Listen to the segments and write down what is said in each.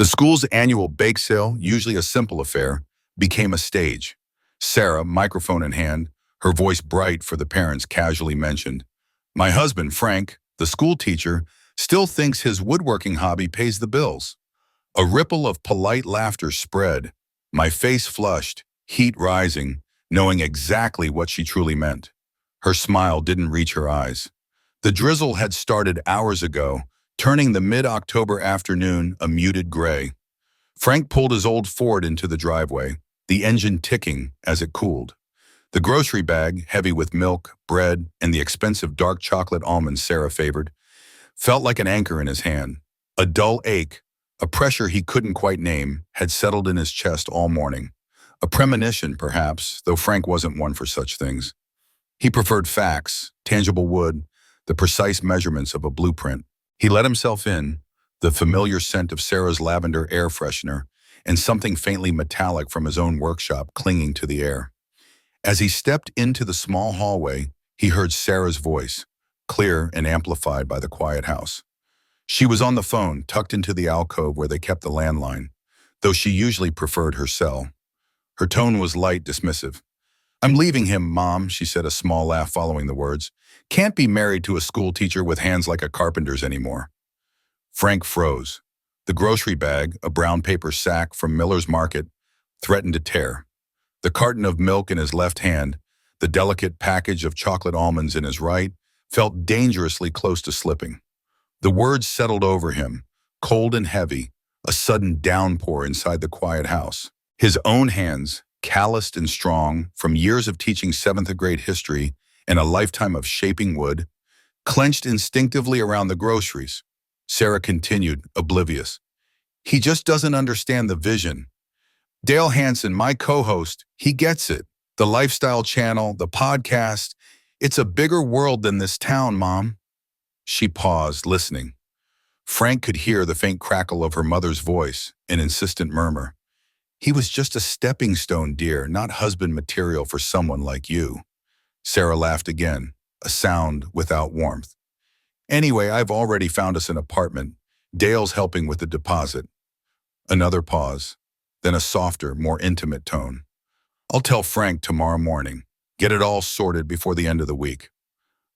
The school's annual bake sale, usually a simple affair, became a stage. Sarah, microphone in hand, her voice bright for the parents, casually mentioned, "My husband, Frank, the school teacher, still thinks his woodworking hobby pays the bills." A ripple of polite laughter spread. My face flushed, heat rising, knowing exactly what she truly meant. Her smile didn't reach her eyes. The drizzle had started hours ago, turning the mid-October afternoon a muted gray. Frank pulled his old Ford into the driveway, the engine ticking as it cooled. The grocery bag, heavy with milk, bread, and the expensive dark chocolate almonds Sarah favored, felt like an anchor in his hand. A dull ache, a pressure he couldn't quite name, had settled in his chest all morning. A premonition, perhaps, though Frank wasn't one for such things. He preferred facts, tangible wood, the precise measurements of a blueprint. He let himself in, the familiar scent of Sarah's lavender air freshener, and something faintly metallic from his own workshop clinging to the air. As he stepped into the small hallway, he heard Sarah's voice, clear and amplified by the quiet house. She was on the phone, tucked into the alcove where they kept the landline, though she usually preferred her cell. Her tone was light, dismissive. "I'm leaving him, Mom," she said, a small laugh following the words. "Can't be married to a school teacher with hands like a carpenter's anymore." Frank froze. The grocery bag, a brown paper sack from Miller's Market, threatened to tear. The carton of milk in his left hand, the delicate package of chocolate almonds in his right, felt dangerously close to slipping. The words settled over him, cold and heavy, a sudden downpour inside the quiet house. His own hands, calloused and strong from years of teaching seventh grade history and a lifetime of shaping wood, clenched instinctively around the groceries. Sarah continued, oblivious. "He just doesn't understand the vision. Dale Hansen, my co-host, he gets it. The lifestyle channel, the podcast, it's a bigger world than this town, Mom." She paused, listening. Frank could hear the faint crackle of her mother's voice, an insistent murmur. "He was just a stepping stone, dear, not husband material for someone like you." Sarah laughed again, a sound without warmth. "Anyway, I've already found us an apartment. Dale's helping with the deposit." Another pause, then a softer, more intimate tone. "I'll tell Frank tomorrow morning. Get it all sorted before the end of the week."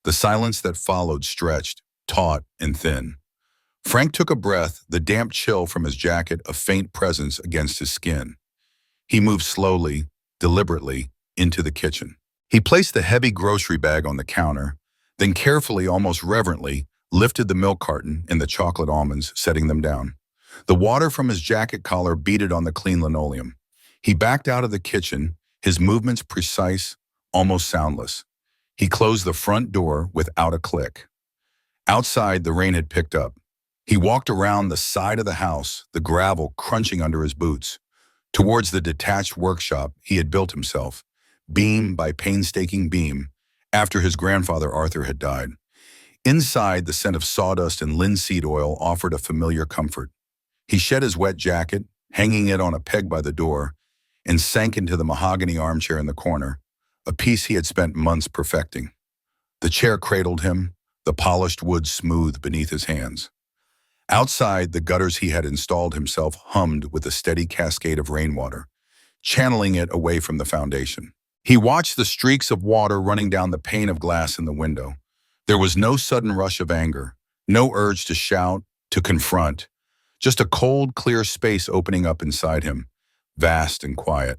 The silence that followed stretched, taut and thin. Frank took a breath, the damp chill from his jacket a faint presence against his skin. He moved slowly, deliberately, into the kitchen. He placed the heavy grocery bag on the counter, then carefully, almost reverently, lifted the milk carton and the chocolate almonds, setting them down. The water from his jacket collar beaded on the clean linoleum. He backed out of the kitchen, his movements precise, almost soundless. He closed the front door without a click. Outside, the rain had picked up. He walked around the side of the house, the gravel crunching under his boots, towards the detached workshop he had built himself, beam by painstaking beam, after his grandfather Arthur had died. Inside, the scent of sawdust and linseed oil offered a familiar comfort. He shed his wet jacket, hanging it on a peg by the door, and sank into the mahogany armchair in the corner, a piece he had spent months perfecting. The chair cradled him, the polished wood smooth beneath his hands. Outside, the gutters he had installed himself hummed with a steady cascade of rainwater, channeling it away from the foundation. He watched the streaks of water running down the pane of glass in the window. There was no sudden rush of anger, no urge to shout, to confront, just a cold, clear space opening up inside him, vast and quiet.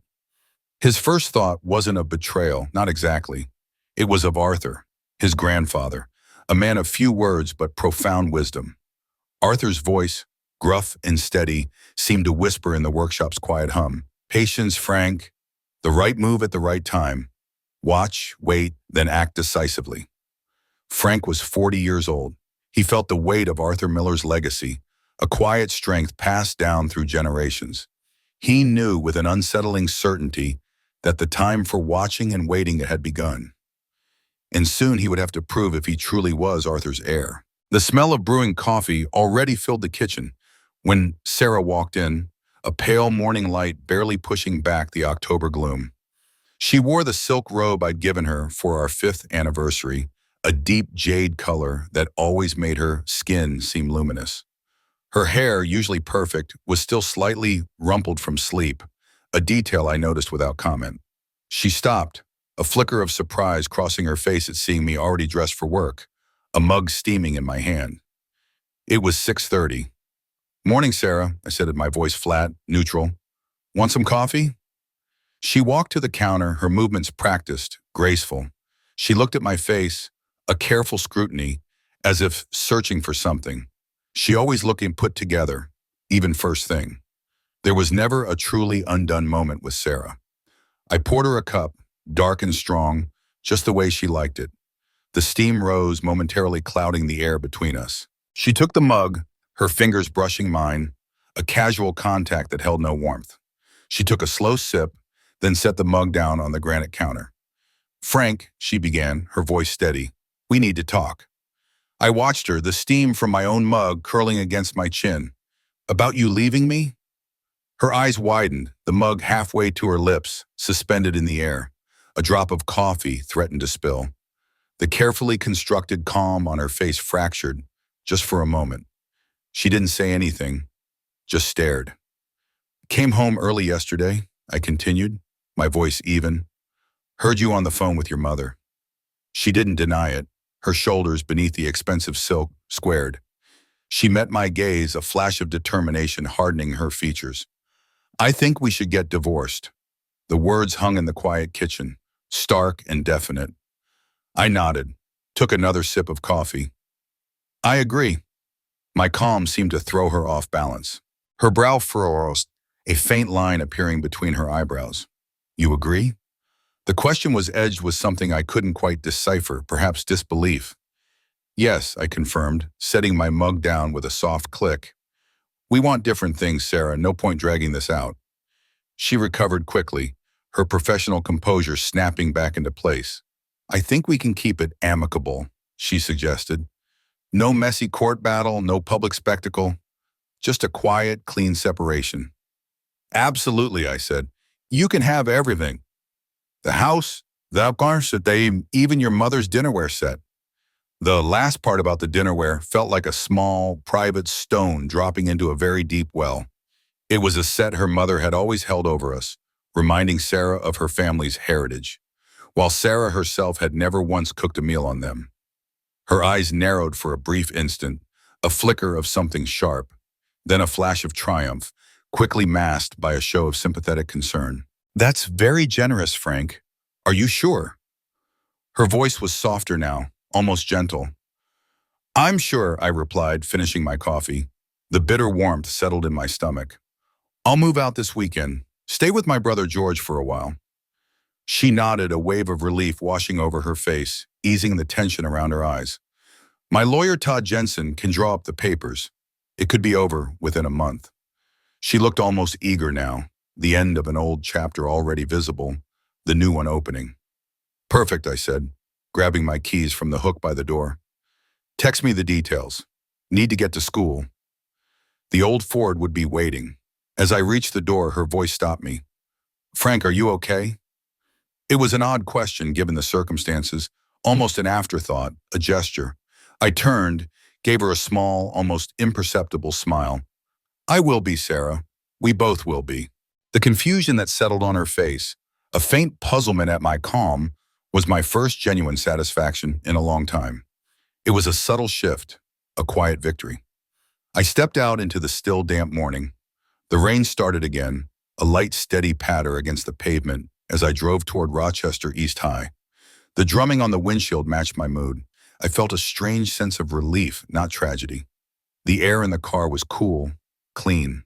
His first thought wasn't of betrayal, not exactly. It was of Arthur, his grandfather, a man of few words but profound wisdom. Arthur's voice, gruff and steady, seemed to whisper in the workshop's quiet hum. "Patience, Frank. The right move at the right time. Watch, wait, then act decisively." Frank was 40 years old. He felt the weight of Arthur Miller's legacy, a quiet strength passed down through generations. He knew with an unsettling certainty that the time for watching and waiting had begun. And soon he would have to prove if he truly was Arthur's heir. The smell of brewing coffee already filled the kitchen when Sarah walked in, a pale morning light barely pushing back the October gloom. She wore the silk robe I'd given her for our 5th anniversary, a deep jade color that always made her skin seem luminous. Her hair, usually perfect, was still slightly rumpled from sleep, a detail I noticed without comment. She stopped, a flicker of surprise crossing her face at seeing me already dressed for work, a mug steaming in my hand. It was 6:30. "Morning, Sarah," I said, my voice flat, neutral. "Want some coffee?" She walked to the counter, her movements practiced, graceful. She looked at my face, a careful scrutiny, as if searching for something. She always looking put together, even first thing. There was never a truly undone moment with Sarah. I poured her a cup, dark and strong, just the way she liked it. The steam rose, momentarily clouding the air between us. She took the mug, her fingers brushing mine, a casual contact that held no warmth. She took a slow sip, then set the mug down on the granite counter. "Frank," she began, her voice steady, "we need to talk." I watched her, the steam from my own mug curling against my chin. "About you leaving me?" Her eyes widened, the mug halfway to her lips, suspended in the air. A drop of coffee threatened to spill. The carefully constructed calm on her face fractured, just for a moment. She didn't say anything, just stared. "Came home early yesterday," I continued, my voice even. "Heard you on the phone with your mother." She didn't deny it, her shoulders beneath the expensive silk squared. She met my gaze, a flash of determination hardening her features. "I think we should get divorced." The words hung in the quiet kitchen, stark and definite. I nodded, took another sip of coffee. "I agree." My calm seemed to throw her off balance. Her brow furrowed, a faint line appearing between her eyebrows. "You agree?" The question was edged with something I couldn't quite decipher, perhaps disbelief. "Yes," I confirmed, setting my mug down with a soft click. "We want different things, Sarah. No point dragging this out." She recovered quickly, her professional composure snapping back into place. "I think we can keep it amicable," she suggested. "No messy court battle, no public spectacle. Just a quiet, clean separation." "Absolutely," I said. "You can have everything. The house, the cars, even your mother's dinnerware set." The last part about the dinnerware felt like a small, private stone dropping into a very deep well. It was a set her mother had always held over us, reminding Sarah of her family's heritage, while Sarah herself had never once cooked a meal on them. Her eyes narrowed for a brief instant, a flicker of something sharp, then a flash of triumph, quickly masked by a show of sympathetic concern. "That's very generous, Frank. Are you sure?" Her voice was softer now, almost gentle. "I'm sure," I replied, finishing my coffee. The bitter warmth settled in my stomach. "I'll move out this weekend. Stay with my brother George for a while." She nodded, a wave of relief washing over her face, easing the tension around her eyes. "My lawyer Todd Jensen can draw up the papers. It could be over within a month." She looked almost eager now, the end of an old chapter already visible, the new one opening. "Perfect," I said, grabbing my keys from the hook by the door. "Text me the details. Need to get to school." The old Ford would be waiting. As I reached the door, her voice stopped me. "Frank, are you okay?" It was an odd question given the circumstances, almost an afterthought, a gesture. I turned, gave her a small, almost imperceptible smile. "I will be, Sarah. We both will be." The confusion that settled on her face, a faint puzzlement at my calm, was my first genuine satisfaction in a long time. It was a subtle shift, a quiet victory. I stepped out into the still, damp morning. The rain started again, a light, steady patter against the pavement as I drove toward Rochester East High. The drumming on the windshield matched my mood. I felt a strange sense of relief, not tragedy. The air in the car was cool, clean.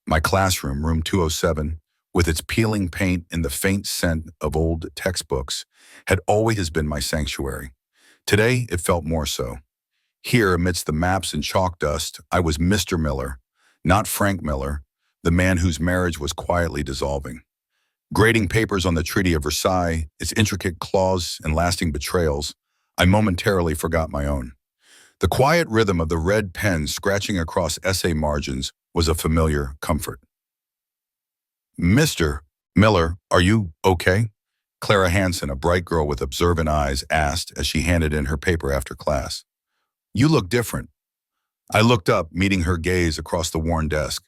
My classroom, room 207, with its peeling paint and the faint scent of old textbooks, had always been my sanctuary. Today, it felt more so. Here, amidst the maps and chalk dust, I was Mr. Miller, not Frank Miller, the man whose marriage was quietly dissolving. Grading papers on the Treaty of Versailles, its intricate clause and lasting betrayals, I momentarily forgot my own. The quiet rhythm of the red pen scratching across essay margins was a familiar comfort. "Mr. Miller, are you okay?" Clara Hansen, a bright girl with observant eyes, asked as she handed in her paper after class. "You look different." I looked up, meeting her gaze across the worn desk.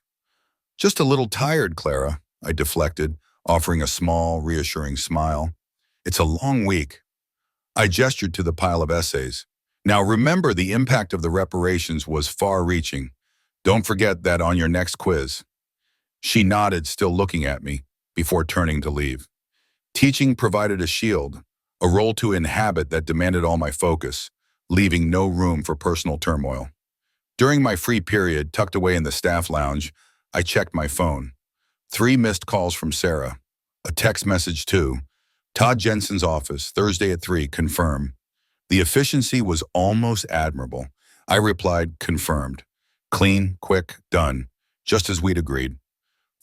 Just a little tired, Clara, I deflected, offering a small, reassuring smile. It's a long week. I gestured to the pile of essays. Now remember, the impact of the reparations was far-reaching. Don't forget that on your next quiz. She nodded, still looking at me, before turning to leave. Teaching provided a shield, a role to inhabit that demanded all my focus, leaving no room for personal turmoil. During my free period, tucked away in the staff lounge, I checked my phone. 3 missed calls from Sarah. A text message too. Todd Jensen's office, Thursday at 3, confirm. The efficiency was almost admirable. I replied, confirmed. Clean, quick, done, just as we'd agreed.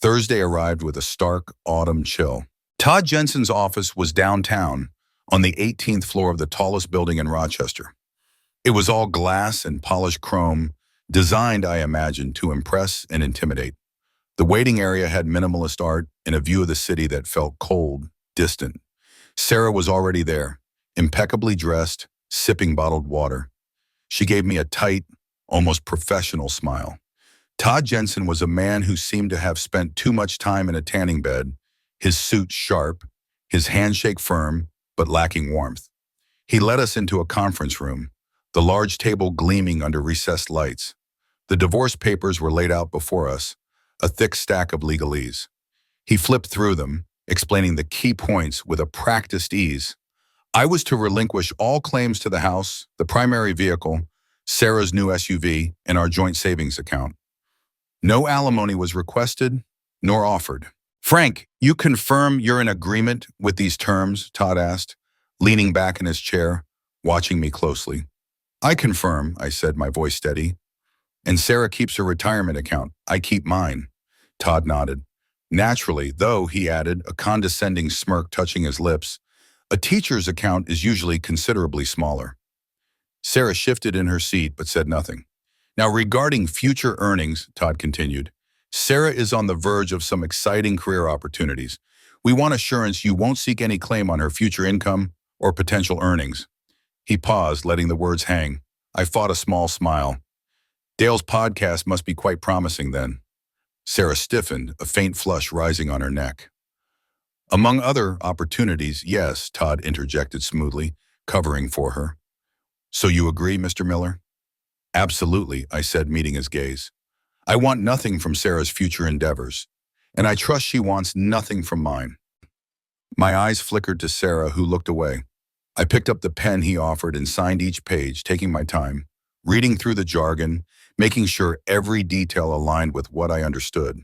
Thursday arrived with a stark autumn chill. Todd Jensen's office was downtown, on the 18th floor of the tallest building in Rochester. It was all glass and polished chrome, designed, I imagined, to impress and intimidate. The waiting area had minimalist art and a view of the city that felt cold, distant. Sarah was already there, impeccably dressed, sipping bottled water. She gave me a tight, almost professional smile. Todd Jensen was a man who seemed to have spent too much time in a tanning bed, his suit sharp, his handshake firm, but lacking warmth. He led us into a conference room, the large table gleaming under recessed lights. The divorce papers were laid out before us, a thick stack of legalese. He flipped through them, explaining the key points with a practiced ease. I was to relinquish all claims to the house, the primary vehicle, Sarah's new SUV, and our joint savings account. No alimony was requested, nor offered. Frank, you confirm you're in agreement with these terms? Todd asked, leaning back in his chair, watching me closely. I confirm, I said, my voice steady. And Sarah keeps her retirement account. I keep mine. Todd nodded. Naturally, though, he added, a condescending smirk touching his lips, a teacher's account is usually considerably smaller. Sarah shifted in her seat but said nothing. Now, regarding future earnings, Todd continued, Sarah is on the verge of some exciting career opportunities. We want assurance you won't seek any claim on her future income or potential earnings. He paused, letting the words hang. I fought a small smile. Dale's podcast must be quite promising then. Sarah stiffened, a faint flush rising on her neck. Among other opportunities, yes, Todd interjected smoothly, covering for her. So you agree, Mr. Miller? Absolutely, I said, meeting his gaze. I want nothing from Sarah's future endeavors, and I trust she wants nothing from mine. My eyes flickered to Sarah, who looked away. I picked up the pen he offered and signed each page, taking my time, reading through the jargon, making sure every detail aligned with what I understood.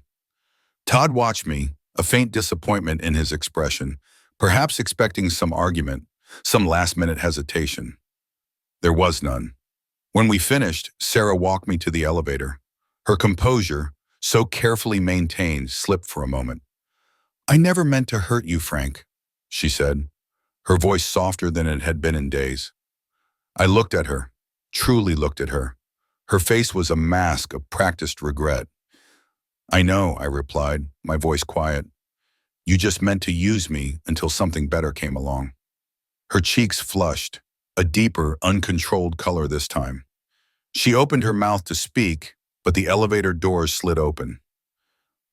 Todd watched me, a faint disappointment in his expression, perhaps expecting some argument, some last-minute hesitation. There was none. When we finished, Sarah walked me to the elevator. Her composure, so carefully maintained, slipped for a moment. I never meant to hurt you, Frank, she said, her voice softer than it had been in days. I looked at her, truly looked at her. Her face was a mask of practiced regret. I know, I replied, my voice quiet. You just meant to use me until something better came along. Her cheeks flushed, a deeper, uncontrolled color this time. She opened her mouth to speak, but the elevator doors slid open.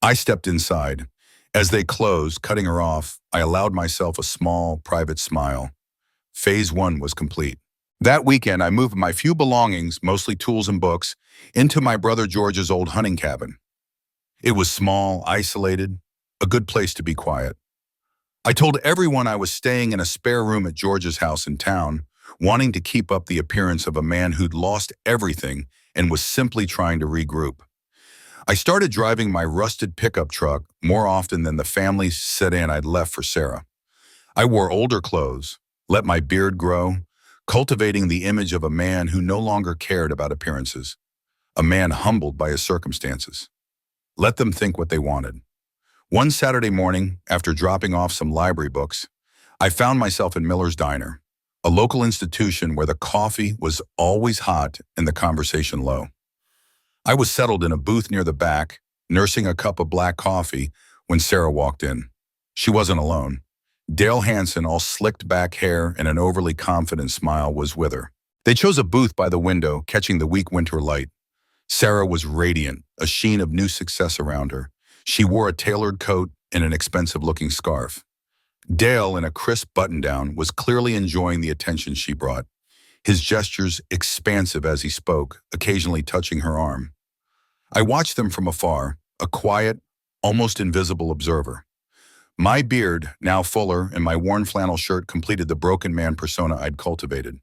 I stepped inside. As they closed, cutting her off, I allowed myself a small, private smile. Phase 1 was complete. That weekend, I moved my few belongings, mostly tools and books, into my brother George's old hunting cabin. It was small, isolated, a good place to be quiet. I told everyone I was staying in a spare room at George's house in town, wanting to keep up the appearance of a man who'd lost everything and was simply trying to regroup. I started driving my rusted pickup truck more often than the family sedan I'd left for Sarah. I wore older clothes, let my beard grow, cultivating the image of a man who no longer cared about appearances, a man humbled by his circumstances. Let them think what they wanted. One Saturday morning, after dropping off some library books, I found myself in Miller's Diner, a local institution where the coffee was always hot and the conversation low. I was settled in a booth near the back, nursing a cup of black coffee when Sarah walked in. She wasn't alone. Dale Hansen, all slicked back hair and an overly confident smile, was with her. They chose a booth by the window, catching the weak winter light. Sarah was radiant, a sheen of new success around her. She wore a tailored coat and an expensive-looking scarf. Dale, in a crisp button-down, was clearly enjoying the attention she brought, his gestures expansive as he spoke, occasionally touching her arm. I watched them from afar, a quiet, almost invisible observer. My beard, now fuller, and my worn flannel shirt completed the broken man persona I'd cultivated.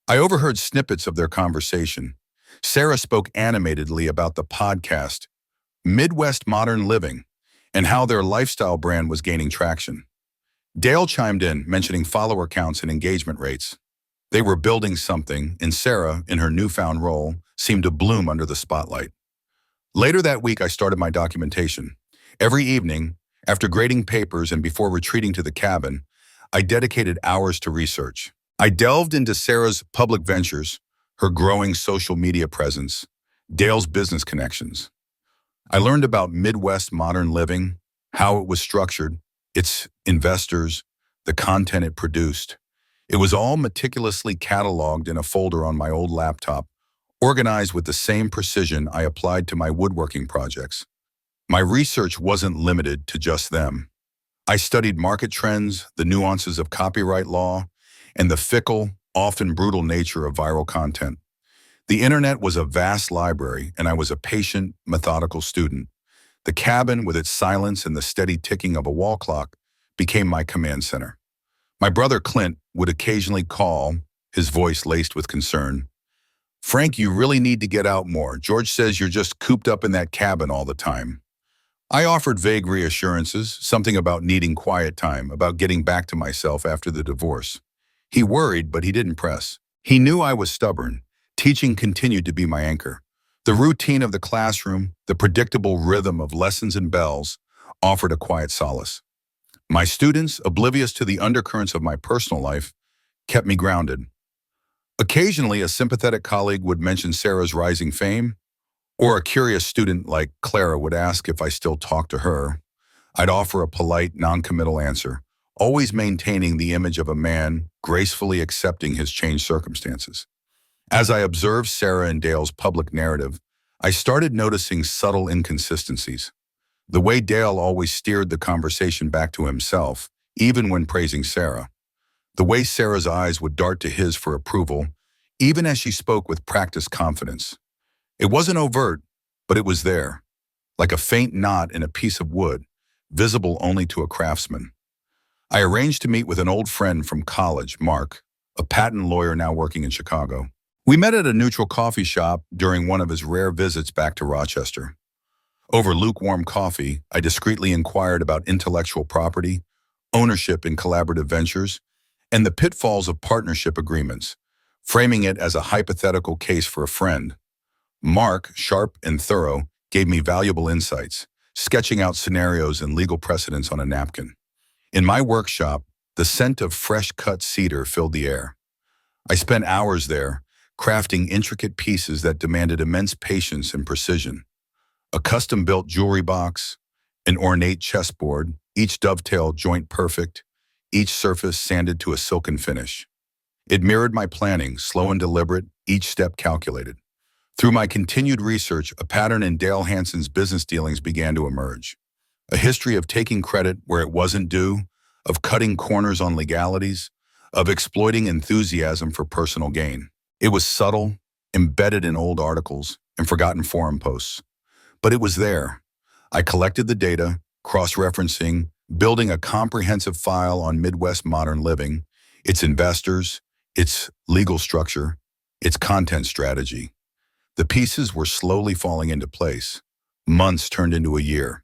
I overheard snippets of their conversation. Sarah spoke animatedly about the podcast, Midwest Modern Living, and how their lifestyle brand was gaining traction. Dale chimed in, mentioning follower counts and engagement rates. They were building something, and Sarah, in her newfound role, seemed to bloom under the spotlight. Later that week, I started my documentation. Every evening, after grading papers and before retreating to the cabin, I dedicated hours to research. I delved into Sarah's public ventures, her growing social media presence, Dale's business connections. I learned about Midwest Modern Living, how it was structured, its investors, the content it produced. It was all meticulously cataloged in a folder on my old laptop, organized with the same precision I applied to my woodworking projects. My research wasn't limited to just them. I studied market trends, the nuances of copyright law, and the fickle, often brutal nature of viral content. The internet was a vast library, and I was a patient, methodical student. The cabin, with its silence and the steady ticking of a wall clock, became my command center. My brother Clint would occasionally call, his voice laced with concern. "Frank, you really need to get out more. George says you're just cooped up in that cabin all the time." I offered vague reassurances, something about needing quiet time, about getting back to myself after the divorce. He worried, but he didn't press. He knew I was stubborn. Teaching continued to be my anchor. The routine of the classroom, the predictable rhythm of lessons and bells, offered a quiet solace. My students, oblivious to the undercurrents of my personal life, kept me grounded. Occasionally, a sympathetic colleague would mention Sarah's rising fame, or a curious student like Clara would ask if I still talked to her. I'd offer a polite, non-committal answer, always maintaining the image of a man gracefully accepting his changed circumstances. As I observed Sarah and Dale's public narrative, I started noticing subtle inconsistencies. The way Dale always steered the conversation back to himself, even when praising Sarah. The way Sarah's eyes would dart to his for approval, even as she spoke with practiced confidence. It wasn't overt, but it was there, like a faint knot in a piece of wood, visible only to a craftsman. I arranged to meet with an old friend from college, Mark, a patent lawyer now working in Chicago. We met at a neutral coffee shop during one of his rare visits back to Rochester. Over lukewarm coffee, I discreetly inquired about intellectual property, ownership in collaborative ventures, and the pitfalls of partnership agreements, framing it as a hypothetical case for a friend. Mark, sharp and thorough, gave me valuable insights, sketching out scenarios and legal precedents on a napkin. In my workshop, the scent of fresh-cut cedar filled the air. I spent hours there, crafting intricate pieces that demanded immense patience and precision. A custom-built jewelry box, an ornate chessboard, each dovetail joint perfect, each surface sanded to a silken finish. It mirrored my planning, slow and deliberate, each step calculated. Through my continued research, a pattern in Dale Hanson's business dealings began to emerge. A history of taking credit where it wasn't due, of cutting corners on legalities, of exploiting enthusiasm for personal gain. It was subtle, embedded in old articles and forgotten forum posts. But it was there. I collected the data, cross-referencing, building a comprehensive file on Midwest Modern Living, its investors, its legal structure, its content strategy. The pieces were slowly falling into place. Months turned into a year.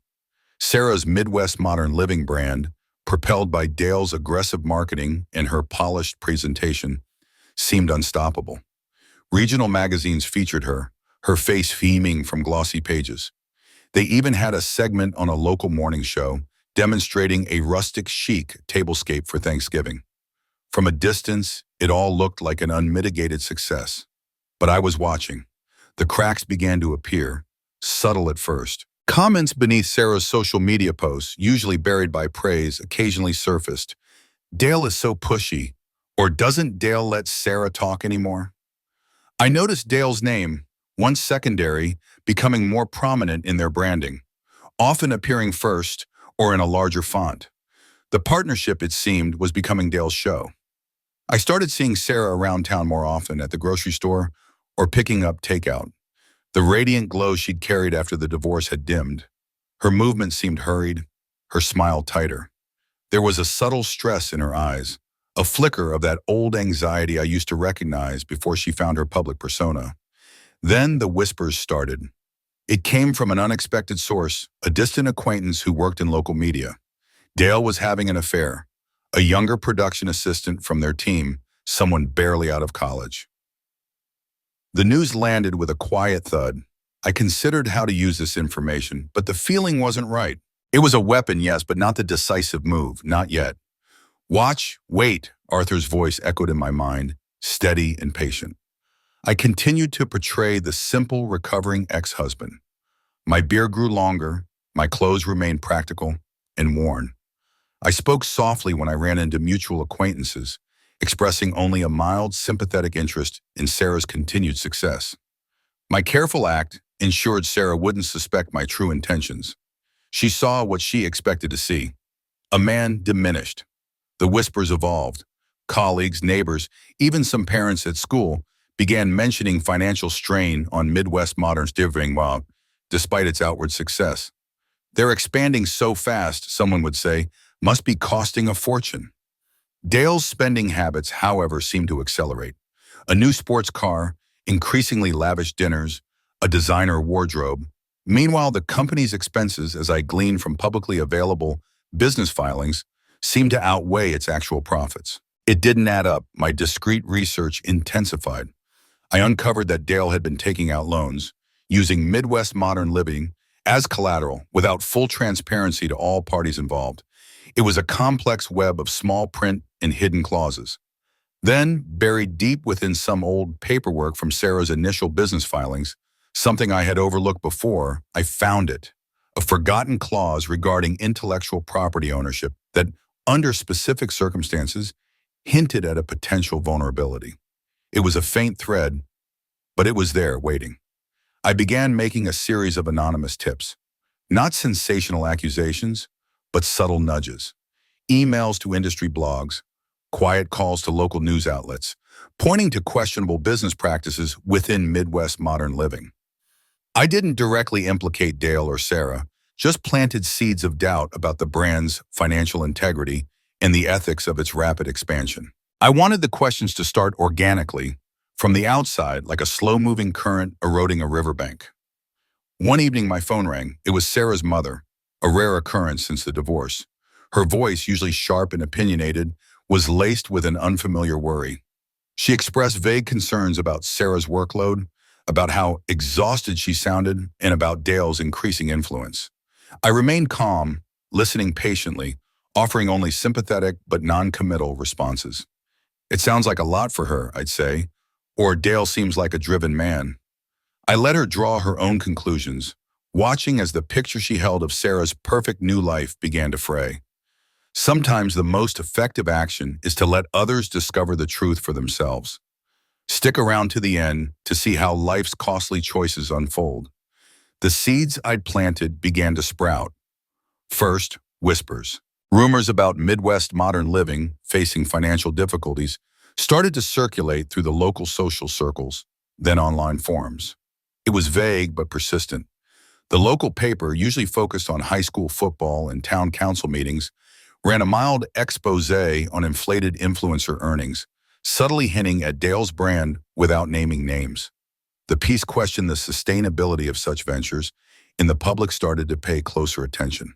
Sarah's Midwest Modern Living brand, propelled by Dale's aggressive marketing and her polished presentation, seemed unstoppable. Regional magazines featured her, her face beaming from glossy pages. They even had a segment on a local morning show demonstrating a rustic chic tablescape for Thanksgiving. From a distance, it all looked like an unmitigated success. But I was watching. The cracks began to appear, subtle at first. Comments beneath Sarah's social media posts, usually buried by praise, occasionally surfaced. "Dale is so pushy," or "Doesn't Dale let Sarah talk anymore?" I noticed Dale's name, once secondary, becoming more prominent in their branding, often appearing first or in a larger font. The partnership, it seemed, was becoming Dale's show. I started seeing Sarah around town more often at the grocery store or picking up takeout. The radiant glow she'd carried after the divorce had dimmed. Her movement seemed hurried, her smile tighter. There was a subtle stress in her eyes, a flicker of that old anxiety I used to recognize before she found her public persona. Then the whispers started. It came from an unexpected source, a distant acquaintance who worked in local media. Dale was having an affair, a younger production assistant from their team, someone barely out of college. The news landed with a quiet thud. I considered how to use this information, but the feeling wasn't right. It was a weapon, yes, but not the decisive move, not yet. Watch, wait, Arthur's voice echoed in my mind, steady and patient. I continued to portray the simple, recovering ex-husband. My beard grew longer, my clothes remained practical and worn. I spoke softly when I ran into mutual acquaintances, expressing only a mild, sympathetic interest in Sarah's continued success. My careful act ensured Sarah wouldn't suspect my true intentions. She saw what she expected to see. A man diminished. The whispers evolved. Colleagues, neighbors, even some parents at school began mentioning financial strain on Midwest Modern's living while, despite its outward success. They're expanding so fast, someone would say, must be costing a fortune. Dale's spending habits, however, seemed to accelerate. A new sports car, increasingly lavish dinners, a designer wardrobe. Meanwhile, the company's expenses, as I gleaned from publicly available business filings, seemed to outweigh its actual profits. It didn't add up. My discreet research intensified. I uncovered that Dale had been taking out loans, using Midwest Modern Living as collateral without full transparency to all parties involved. It was a complex web of small print and hidden clauses. Then, buried deep within some old paperwork from Sarah's initial business filings, something I had overlooked before, I found it. A forgotten clause regarding intellectual property ownership that, under specific circumstances, hinted at a potential vulnerability. It was a faint thread, but it was there, waiting. I began making a series of anonymous tips. Not sensational accusations, but subtle nudges. Emails to industry blogs, quiet calls to local news outlets, pointing to questionable business practices within Midwest Modern Living. I didn't directly implicate Dale or Sarah, just planted seeds of doubt about the brand's financial integrity and the ethics of its rapid expansion. I wanted the questions to start organically, from the outside, like a slow-moving current eroding a riverbank. One evening my phone rang. It was Sarah's mother, a rare occurrence since the divorce. Her voice, usually sharp and opinionated, was laced with an unfamiliar worry. She expressed vague concerns about Sarah's workload, about how exhausted she sounded, and about Dale's increasing influence. I remained calm, listening patiently, offering only sympathetic but non-committal responses. It sounds like a lot for her, I'd say, or Dale seems like a driven man. I let her draw her own conclusions, watching as the picture she held of Sarah's perfect new life began to fray. Sometimes the most effective action is to let others discover the truth for themselves. Stick around to the end to see how life's costly choices unfold. The seeds I'd planted began to sprout. First, whispers. Rumors about Midwest Modern Living facing financial difficulties started to circulate through the local social circles, then online forums. It was vague but persistent. The local paper, usually focused on high school football and town council meetings, ran a mild expose on inflated influencer earnings, subtly hinting at Dale's brand without naming names. The piece questioned the sustainability of such ventures, and the public started to pay closer attention.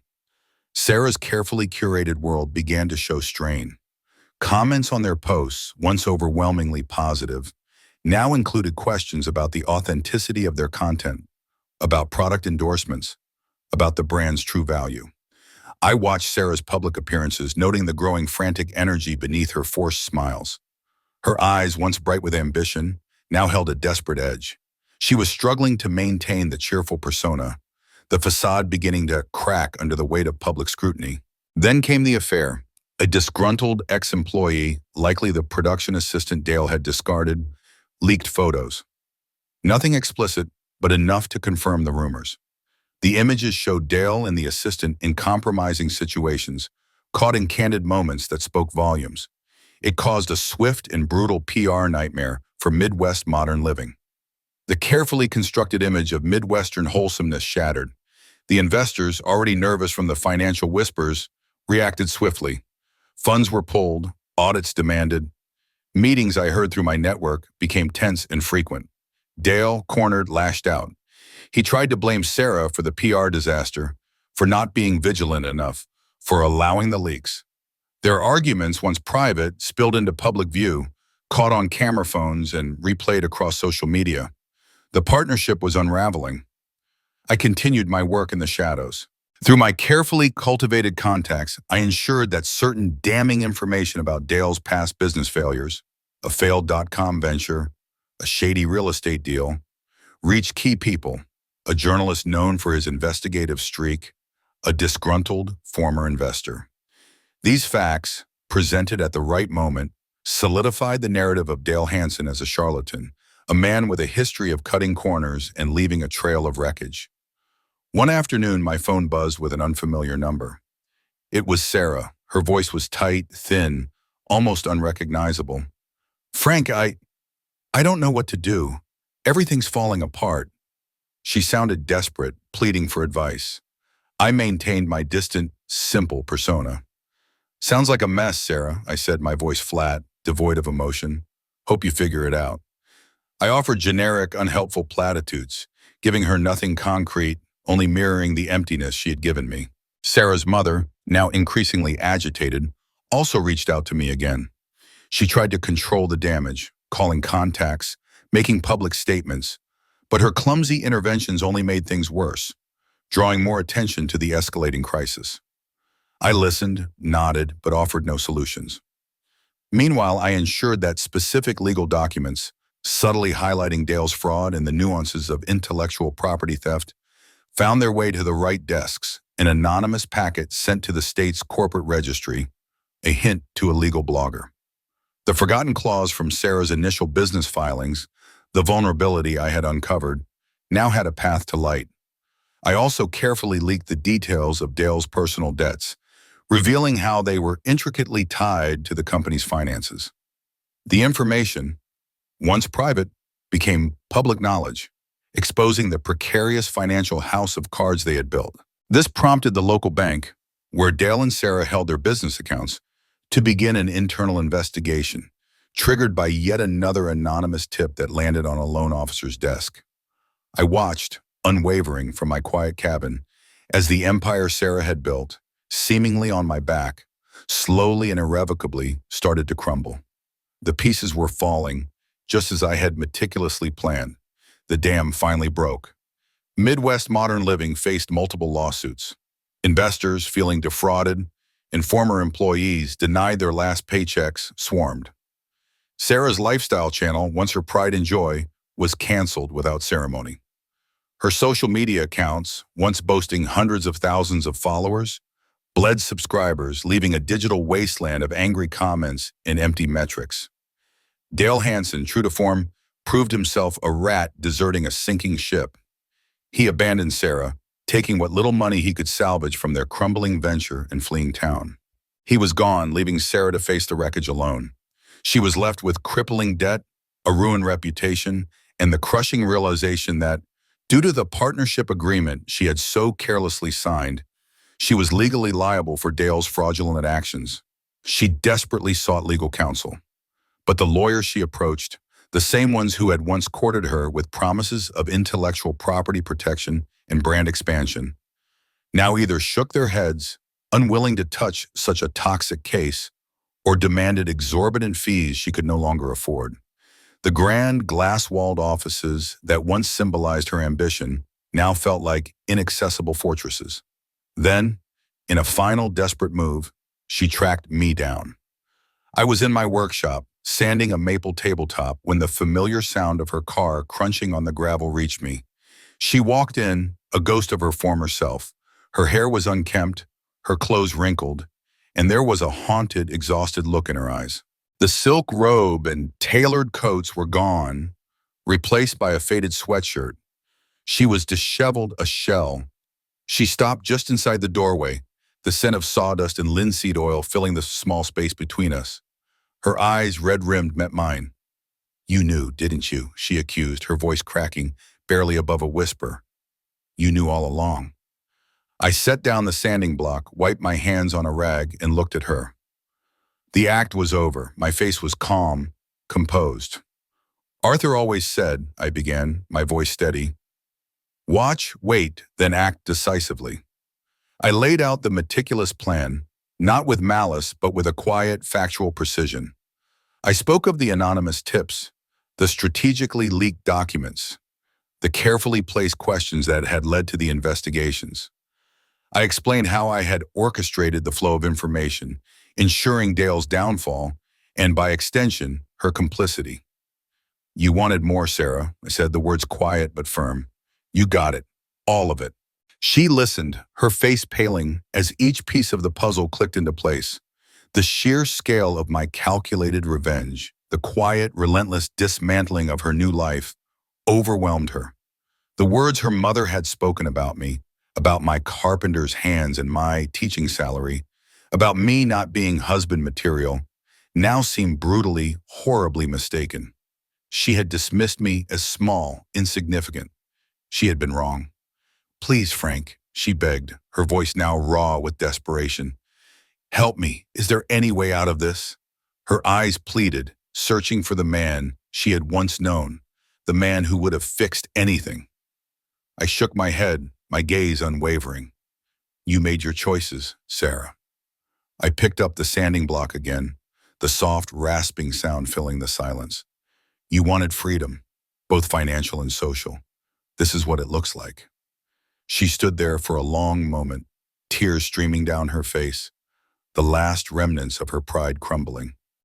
Sarah's carefully curated world began to show strain. Comments on their posts, once overwhelmingly positive, now included questions about the authenticity of their content, about product endorsements, about the brand's true value. I watched Sarah's public appearances, noting the growing frantic energy beneath her forced smiles. Her eyes, once bright with ambition, now held a desperate edge. She was struggling to maintain the cheerful persona, the facade beginning to crack under the weight of public scrutiny. Then came the affair. A disgruntled ex-employee, likely the production assistant Dale had discarded, leaked photos. Nothing explicit, but enough to confirm the rumors. The images showed Dale and the assistant in compromising situations, caught in candid moments that spoke volumes. It caused a swift and brutal PR nightmare for Midwest modern living. The carefully constructed image of Midwestern wholesomeness shattered. The investors, already nervous from the financial whispers, reacted swiftly. Funds were pulled, audits demanded. Meetings I heard through my network became tense and frequent. Dale, cornered, lashed out. He tried to blame Sarah for the PR disaster, for not being vigilant enough, for allowing the leaks. Their arguments, once private, spilled into public view, caught on camera phones and replayed across social media. The partnership was unraveling. I continued my work in the shadows. Through my carefully cultivated contacts, I ensured that certain damning information about Dale's past business failures, a failed .com venture, a shady real estate deal, reached key people, a journalist known for his investigative streak, a disgruntled former investor. These facts, presented at the right moment, solidified the narrative of Dale Hansen as a charlatan, a man with a history of cutting corners and leaving a trail of wreckage. One afternoon, my phone buzzed with an unfamiliar number. It was Sarah. Her voice was tight, thin, almost unrecognizable. "Frank, I don't know what to do. Everything's falling apart." She sounded desperate, pleading for advice. I maintained my distant, simple persona. "Sounds like a mess, Sarah," I said, my voice flat, devoid of emotion. "Hope you figure it out." I offered generic, unhelpful platitudes, giving her nothing concrete, only mirroring the emptiness she had given me. Sarah's mother, now increasingly agitated, also reached out to me again. She tried to control the damage, calling contacts, making public statements, but her clumsy interventions only made things worse, drawing more attention to the escalating crisis. I listened, nodded, but offered no solutions. Meanwhile, I ensured that specific legal documents, subtly highlighting Dale's fraud and the nuances of intellectual property theft, found their way to the right desks, an anonymous packet sent to the state's corporate registry, a hint to a legal blogger. The forgotten clause from Sarah's initial business filings, the vulnerability I had uncovered, now had a path to light. I also carefully leaked the details of Dale's personal debts, revealing how they were intricately tied to the company's finances. The information, once private, became public knowledge, exposing the precarious financial house of cards they had built. This prompted the local bank, where Dale and Sarah held their business accounts, to begin an internal investigation, triggered by yet another anonymous tip that landed on a loan officer's desk. I watched, unwavering, from my quiet cabin, as the empire Sarah had built, seemingly on my back, slowly and irrevocably started to crumble. The pieces were falling, just as I had meticulously planned. The dam finally broke. Midwest Modern Living faced multiple lawsuits. Investors, feeling defrauded, and former employees denied their last paychecks, swarmed. Sarah's lifestyle channel, once her pride and joy, was canceled without ceremony. Her social media accounts, once boasting hundreds of thousands of followers, bled subscribers, leaving a digital wasteland of angry comments and empty metrics. Dale Hansen, true to form, proved himself a rat deserting a sinking ship. He abandoned Sarah, taking what little money he could salvage from their crumbling venture and fleeing town. He was gone, leaving Sarah to face the wreckage alone. She was left with crippling debt, a ruined reputation, and the crushing realization that, due to the partnership agreement she had so carelessly signed, she was legally liable for Dale's fraudulent actions. She desperately sought legal counsel. But the lawyers she approached, the same ones who had once courted her with promises of intellectual property protection and brand expansion, now either shook their heads, unwilling to touch such a toxic case, or demanded exorbitant fees she could no longer afford. The grand, glass-walled offices that once symbolized her ambition now felt like inaccessible fortresses. Then, in a final desperate move, she tracked me down. I was in my workshop, sanding a maple tabletop, when the familiar sound of her car crunching on the gravel reached me. She walked in, a ghost of her former self. Her hair was unkempt, her clothes wrinkled, and there was a haunted, exhausted look in her eyes. The silk robe and tailored coats were gone, replaced by a faded sweatshirt. She was disheveled, a shell. She stopped just inside the doorway, the scent of sawdust and linseed oil filling the small space between us. Her eyes, red-rimmed, met mine. "You knew, didn't you?" she accused, her voice cracking, barely above a whisper. "You knew all along." I set down the sanding block, wiped my hands on a rag, and looked at her. The act was over. My face was calm, composed. "Arthur always said," I began, my voice steady, "watch, wait, then act decisively." I laid out the meticulous plan, not with malice, but with a quiet, factual precision. I spoke of the anonymous tips, the strategically leaked documents, the carefully placed questions that had led to the investigations. I explained how I had orchestrated the flow of information, ensuring Dale's downfall, and by extension, her complicity. "You wanted more, Sarah," I said, the words quiet but firm. "You got it. All of it." She listened, her face paling as each piece of the puzzle clicked into place. The sheer scale of my calculated revenge, the quiet, relentless dismantling of her new life, overwhelmed her. The words her mother had spoken about me, about my carpenter's hands and my teaching salary, about me not being husband material, now seemed brutally, horribly mistaken. She had dismissed me as small, insignificant. She had been wrong. "Please, Frank," she begged, her voice now raw with desperation. "Help me. Is there any way out of this?" Her eyes pleaded, searching for the man she had once known, the man who would have fixed anything. I shook my head, my gaze unwavering. "You made your choices, Sarah." I picked up the sanding block again, the soft, rasping sound filling the silence. "You wanted freedom, both financial and social. This is what it looks like." She stood there for a long moment, tears streaming down her face, the last remnants of her pride crumbling.